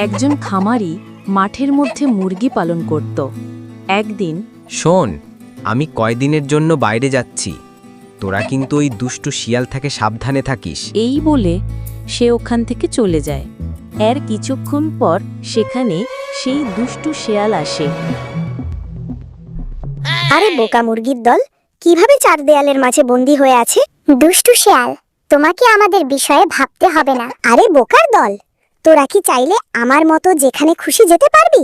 একজন খামারি মাঠের মধ্যে মুরগি পালন করত। একদিন শোন, আমি কয়দিনের জন্য বাইরে যাচ্ছি, তোরা কিন্তু ওই দুষ্টু শিয়াল থেকে সাবধানে থাকিস। এই বলে সে ওখান থেকে চলে যায়। এর কিছুক্ষণ পর সেখানে সেই দুষ্টু শেয়াল আসে। আরে বোকা মুরগির দল, কিভাবে চার দেয়ালের মাঝে বন্দী হয়ে আছে? দুষ্টু শেয়াল, তোমাকে আমাদের বিষয়ে ভাবতে হবে না। আরে বোকার দল, তোরা কি চাইলে আমার মতো যেখানে খুশি যেতে পারবি?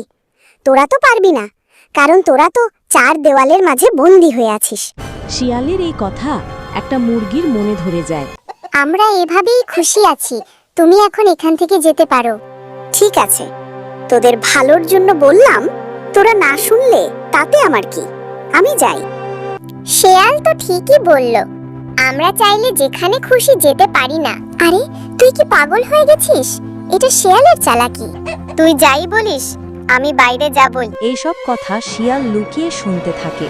তোরা তো পারবি না, কারণ তোরা তো চার দেওয়ালের মাঝে বন্দী হয়ে আছিস। শিয়ালের এই কথা একটা মুরগির মনে ধরে যায়। আমরা এভাবেই খুশি আছি, তুমি এখন এখান থেকে যেতে পারো। ঠিক আছে, তোদের ভালোর জন্য বললাম, তোরা না শুনলে তাতে আমার কি, আমি যাই। শেয়াল তো ঠিকই বলল, আমরা চাইলে যেখানে খুশি যেতে পারি না। আরে তুই কি পাগল হয়ে গেছিস? এটা শেয়ালের চালাকি। তুই যাই বলিস, আমি বাইরে যাবই। এইসব কথা শিয়াল লুকিয়ে শুনতে থাকে।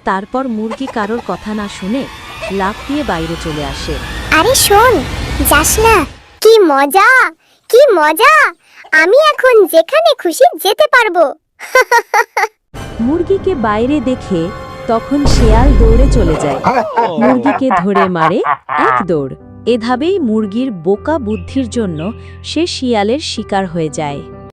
তারপর মুরগি কারোর কথা না শুনে লাফ দিয়ে বাইরে চলে আসে। আরে শোন, যাস না। কি মজা, কি মজা, আমি এখন যেখানে খুশি যেতে পারবো। মুরগিকে বাইরে দেখে তখন শেয়াল দৌড়ে চলে যায়। মুরগিকে ধরে মারে এক দৌড়। এভাবেই মুরগির বোকা বুদ্ধির জন্য সে শিয়ালের শিকার হয়ে যায়।